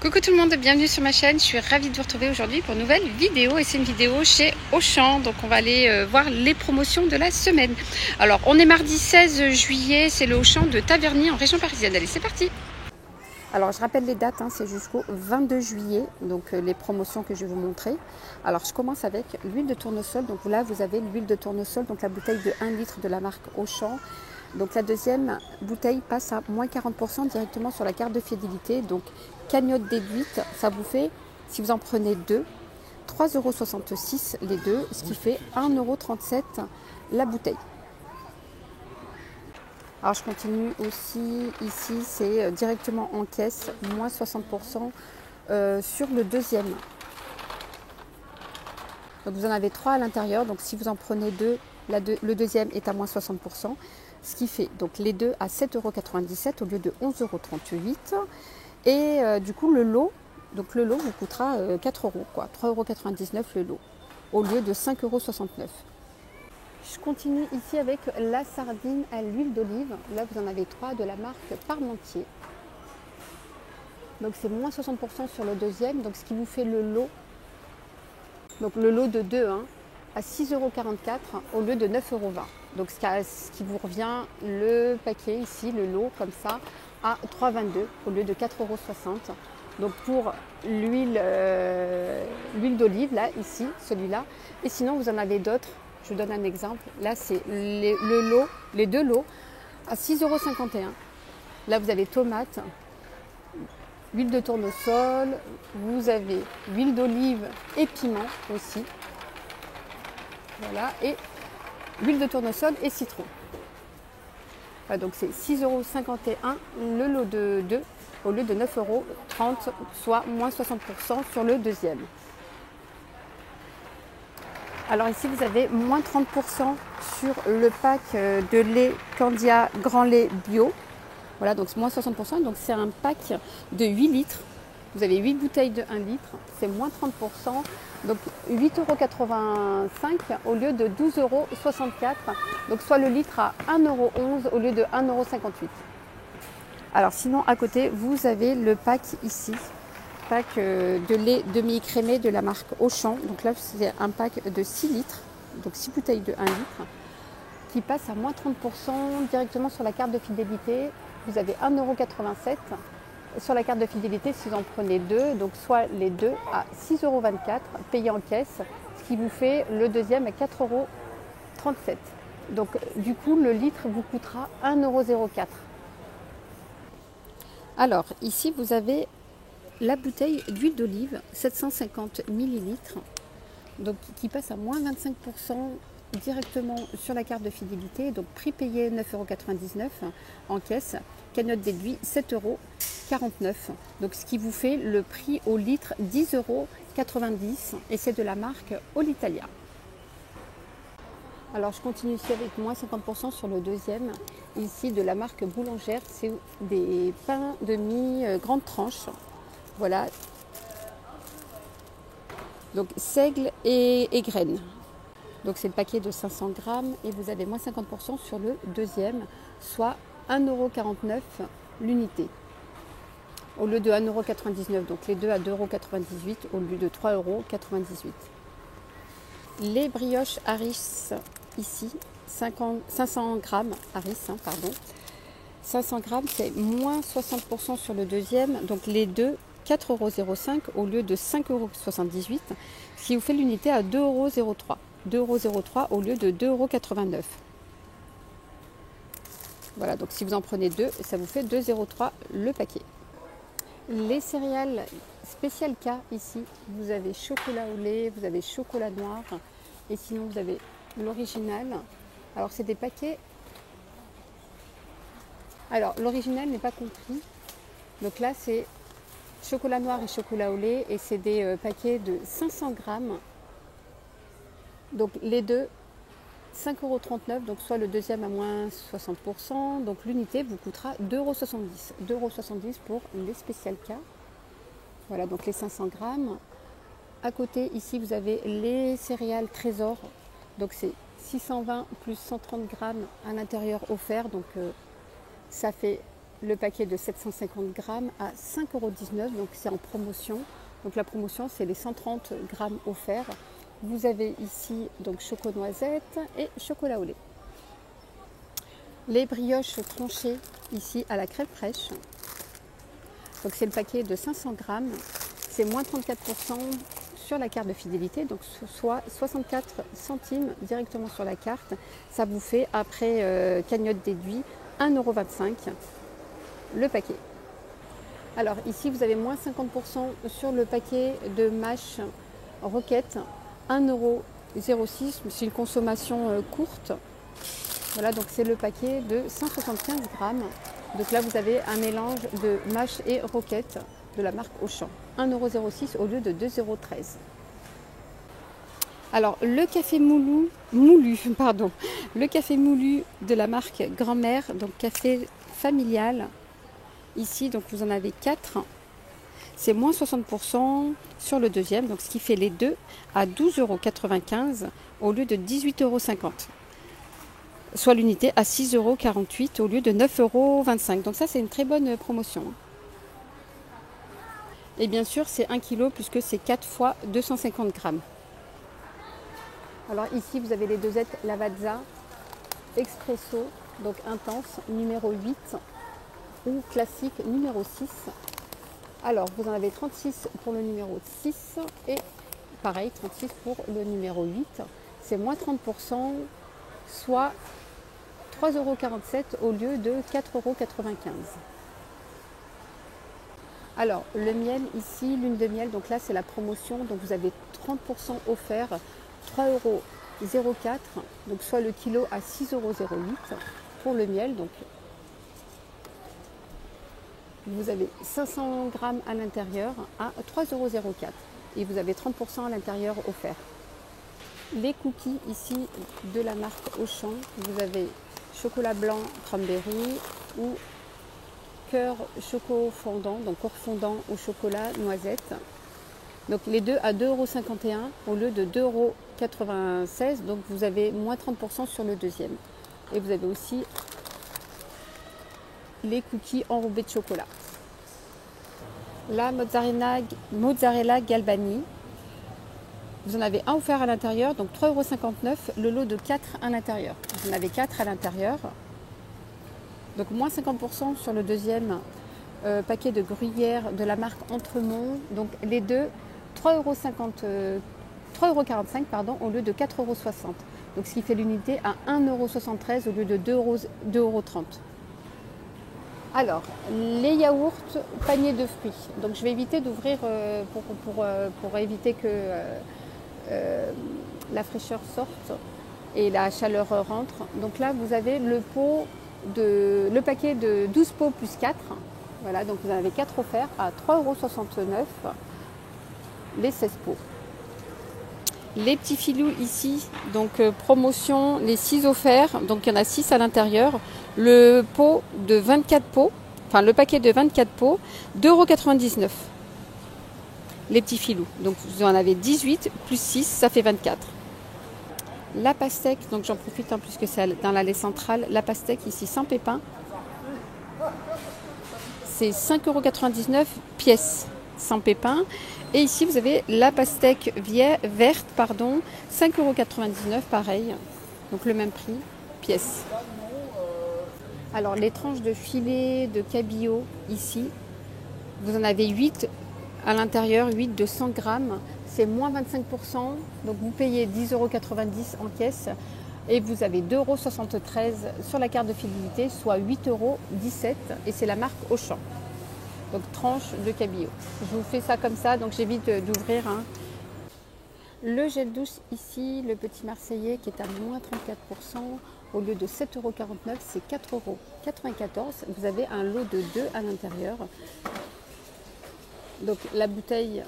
Coucou tout le monde, bienvenue sur ma chaîne. Je suis ravie de vous retrouver aujourd'hui pour une nouvelle vidéo et c'est une vidéo chez Auchan. Donc on va aller voir les promotions de la semaine. Alors on est mardi 16 juillet, c'est le Auchan de Taverny en région parisienne. Allez, c'est parti. Alors je rappelle les dates, c'est jusqu'au 22 juillet, donc les promotions que je vais vous montrer. Alors je commence avec l'huile de tournesol. Donc là vous avez l'huile de tournesol, donc la bouteille de 1 litre de la marque Auchan. Donc la deuxième bouteille passe à moins 40% directement sur la carte de fidélité. Donc cagnotte déduite, ça vous fait, si vous en prenez deux, 3,66 € les deux, ce qui fait 1,37 € la bouteille. Alors je continue aussi, ici c'est directement en caisse, moins 60% sur le deuxième. Donc vous en avez 3 à l'intérieur, donc si vous en prenez deux, le deuxième est à moins 60%. Ce qui fait donc les deux à 7,97 € au lieu de 11,38 €. Et du coup le lot vous coûtera 4 €, 3,99 € le lot, au lieu de 5,69 €. Je continue ici avec la sardine à l'huile d'olive. Là vous en avez 3 de la marque Parmentier. Donc c'est moins 60% sur le deuxième, donc ce qui vous fait le lot. Donc le lot de 2 à 6,44 € au lieu de 9,20 €. Donc ce qui vous revient le paquet ici, le lot comme ça, à 3,22 € au lieu de 4,60 €. Donc pour l'huile d'olive, là, ici, celui-là. Et sinon, vous en avez d'autres. Je vous donne un exemple. Là, c'est les deux lots à 6,51 €. Là, vous avez tomate, huile de tournesol, vous avez huile d'olive et piment aussi. Voilà, et huile de tournesol et citron. Voilà, donc c'est 6,51 € le lot de 2 au lieu de 9,30 €, soit moins 60% sur le deuxième. Alors ici vous avez moins 30% sur le pack de lait Candia Grand Lait Bio. Voilà, donc moins 60%, donc c'est un pack de 8 litres. Vous avez 8 bouteilles de 1 litre, c'est moins 30%, donc 8,85 € au lieu de 12,64 €, donc soit le litre à 1,11 € au lieu de 1,58 €. Alors sinon à côté, vous avez le pack ici, pack de lait demi-écrémé de la marque Auchan. Donc là c'est un pack de 6 litres, donc 6 bouteilles de 1 litre, qui passe à moins 30% directement sur la carte de fidélité. Vous avez 1,87 € sur la carte de fidélité si vous en prenez deux, donc soit les deux à 6,24 € payés en caisse, ce qui vous fait le deuxième à 4,37 €. Donc du coup le litre vous coûtera 1,04 €. Alors ici vous avez la bouteille d'huile d'olive 750 ml, donc qui passe à moins 25% directement sur la carte de fidélité, donc prix payé 9,99 € en caisse, cagnotte déduit 7,49 €, donc ce qui vous fait le prix au litre 10,90 € et c'est de la marque Olitalia. Alors je continue ici avec moins 50% sur le deuxième, ici de la marque Boulangère, c'est des pains de mie grande tranche, voilà, donc seigle et graines. Donc c'est le paquet de 500 grammes et vous avez moins 50% sur le deuxième, soit 1,49 € l'unité. Au lieu de 1,99 €, donc les deux à 2,98 € au lieu de 3,98 €. Les brioches Harris ici, 500 grammes Harris, 500 grammes, c'est moins 60% sur le deuxième, donc les deux 4,05 € au lieu de 5,78 €, ce qui vous fait l'unité à 2,03 €. 2,03 € au lieu de 2,89 €. Voilà, donc si vous en prenez deux, ça vous fait 2,03 € le paquet. Les céréales spécial K ici, vous avez chocolat au lait, vous avez chocolat noir et sinon vous avez l'original. Alors c'est des paquets. Alors l'original n'est pas compris. Donc là c'est chocolat noir et chocolat au lait et c'est des paquets de 500 grammes. Donc les deux 5,39 €, donc soit le deuxième à moins 60%, donc l'unité vous coûtera 2,70 €. 2,70 € pour les spécial K. Voilà, donc les 500 grammes. À côté, ici, vous avez les céréales Trésor. Donc c'est 620 plus 130 grammes à l'intérieur offert. Donc ça fait le paquet de 750 grammes à 5,19 €, donc c'est en promotion. Donc la promotion, c'est les 130 grammes offerts. Vous avez ici donc choco noisette et chocolat au lait. Les brioches tranchées ici à la crème fraîche. Donc c'est le paquet de 500 grammes. C'est moins 34% sur la carte de fidélité, donc soit 64 centimes directement sur la carte. Ça vous fait, après cagnotte déduit, 1,25 € le paquet. Alors ici, vous avez moins 50% sur le paquet de mâches roquettes, 1,06 €. C'est une consommation courte. Voilà, donc c'est le paquet de 175 grammes. Donc là, vous avez un mélange de mâches et roquettes de la marque Auchan. 1,06 € au lieu de 2,13 €. Alors, le café moulu de la marque Grand-Mère, donc café familial. Ici, donc vous en avez 4. C'est moins 60% sur le deuxième, donc ce qui fait les deux à 12,95 € au lieu de 18,50 €. Soit l'unité à 6,48 € au lieu de 9,25 €. Donc ça, c'est une très bonne promotion. Et bien sûr, c'est 1 kg puisque c'est 4 fois 250 grammes. Alors ici, vous avez les dosettes Lavazza Expresso, donc intense, numéro 8 ou classique numéro 6. Alors, vous en avez 36 pour le numéro 6 et pareil, 36 pour le numéro 8. C'est moins 30%, soit 3,47 € au lieu de 4,95 €. Alors, le miel ici, lune de miel, donc là c'est la promotion, donc vous avez 30% offert, 3,04 €, donc soit le kilo à 6,08 € pour le miel. Donc vous avez 500 grammes à l'intérieur à 3,04 € et vous avez 30% à l'intérieur offert. Les cookies ici de la marque Auchan, vous avez chocolat blanc cranberry ou cœur choco fondant, donc corps fondant au chocolat noisette. Donc les deux à 2,51 € au lieu de 2,96 €, donc vous avez moins 30% sur le deuxième. Et vous avez aussi les cookies enrobés de chocolat. La mozzarella Galbani, vous en avez un offert à l'intérieur, donc 3,59 €, le lot de 4 à l'intérieur. Vous en avez 4 à l'intérieur. Donc moins 50% sur le deuxième paquet de gruyère de la marque Entremont. Donc les deux, 3,45 € au lieu de 4,60 €. Donc ce qui fait l'unité à 1,73 € au lieu de 2,30 €. Alors, les yaourts panier de fruits. Donc je vais éviter d'ouvrir pour éviter que la fraîcheur sorte et la chaleur rentre. Donc là, vous avez le paquet de 12 pots plus 4. Voilà, donc vous en avez 4 offerts à 3,69 € les 16 pots. Les petits filous ici, donc promotion, les 6 offerts, donc il y en a 6 à l'intérieur. Le pot de 24 pots, enfin le paquet de 24 pots, 2,99 €. Les petits filous, donc vous en avez 18 plus 6, ça fait 24. La pastèque, donc j'en profite puisque c'est dans l'allée centrale, la pastèque ici sans pépins, c'est 5,99 € pièce sans pépins. Et ici vous avez la pastèque verte, 5,99 € pareil, donc le même prix, pièce. Alors les tranches de filet de cabillaud ici, vous en avez 8 à l'intérieur, 8 de 100 grammes. C'est moins 25%, donc vous payez 10,90 € en caisse et vous avez 2,73 € sur la carte de fidélité, soit 8,17 € et c'est la marque Auchan. Donc tranche de cabillaud. Je vous fais ça comme ça, donc j'évite d'ouvrir. Le gel douche ici, le petit Marseillais qui est à moins 34%, au lieu de 7,49 €, c'est 4,94 €. Vous avez un lot de 2 à l'intérieur. Donc la bouteille,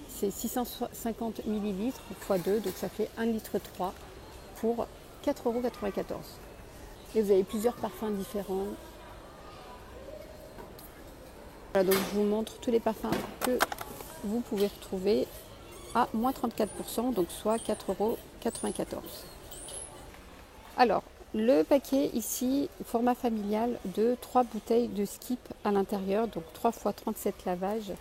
c'est 650 ml x 2, donc ça fait 1,3 litre pour 4,94 €. Et vous avez plusieurs parfums différents. Voilà, donc je vous montre tous les parfums que vous pouvez retrouver à moins 34%, donc soit 4,94 €. Alors, Le paquet ici, format familial de 3 bouteilles de Skip à l'intérieur, donc 3 x 37 lavages,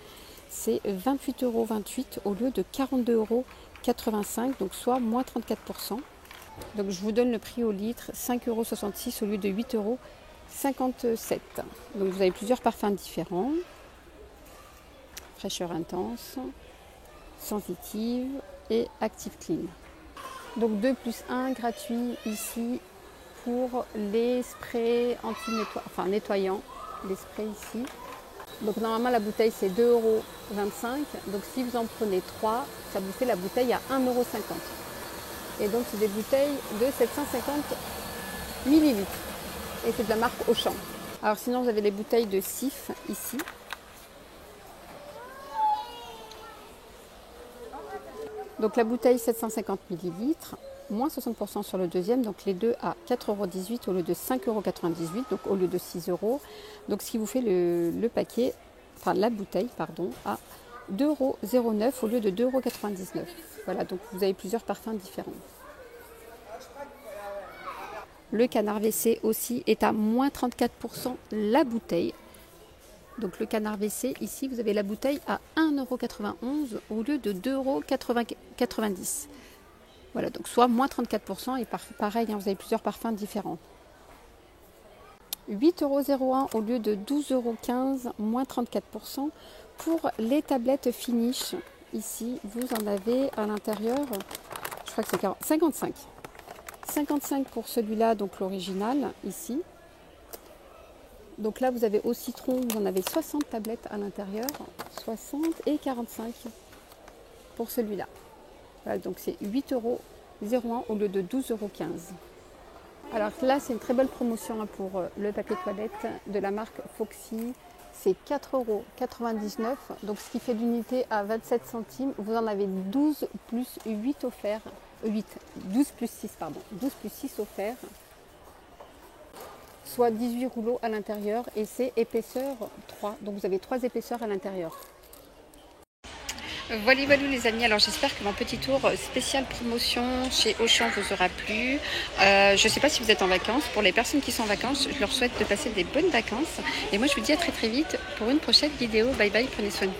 c'est 28,28 € au lieu de 42,85 €, donc soit moins 34%. Donc je vous donne le prix au litre, 5,66 € au lieu de 8,57 €. Donc vous avez plusieurs parfums différents. Fraîcheur intense, sensitive et active clean. Donc 2 + 1 gratuit ici pour les sprays nettoyants, les sprays ici. Donc normalement la bouteille c'est 2,25 €. Donc si vous en prenez 3, ça vous fait la bouteille à 1,50 €. Et donc c'est des bouteilles de 750 ml. Et c'est de la marque Auchan. Alors sinon vous avez les bouteilles de Cif ici. Donc la bouteille 750 ml, moins 60% sur le deuxième, donc les deux à 4,18 € au lieu de 5,98 €, donc au lieu de 6 €. Donc ce qui vous fait la bouteille à 2,09 € au lieu de 2,99 €. Voilà, donc vous avez plusieurs parfums différents. Le canard WC aussi est à moins 34% la bouteille. Donc le canard WC, ici, vous avez la bouteille à 1,91 € au lieu de 2,90 €. Voilà, donc soit moins 34% et pareil, vous avez plusieurs parfums différents. 8,01 € au lieu de 12,15 €, moins 34%. Pour les tablettes Finish, ici, vous en avez à l'intérieur, je crois que c'est 55. 55 pour celui-là, donc l'original, ici. Donc là, vous avez au citron, vous en avez 60 tablettes à l'intérieur, 60 et 45 pour celui-là. Voilà, donc c'est 8,01 € au lieu de 12,15 €. Alors là, c'est une très belle promotion pour le papier toilette de la marque Foxy. C'est 4,99 €, donc ce qui fait l'unité à 27 centimes. Vous en avez 12 plus 8 offerts. 12 plus 6, pardon. 12 plus 6 offerts. Soit 18 rouleaux à l'intérieur et c'est épaisseur 3. Donc vous avez 3 épaisseurs à l'intérieur. Voilà les amis, alors j'espère que mon petit tour spécial promotion chez Auchan vous aura plu. Je ne sais pas si vous êtes en vacances. Pour les personnes qui sont en vacances, je leur souhaite de passer des bonnes vacances. Et moi je vous dis à très vite pour une prochaine vidéo. Bye bye, prenez soin de vous.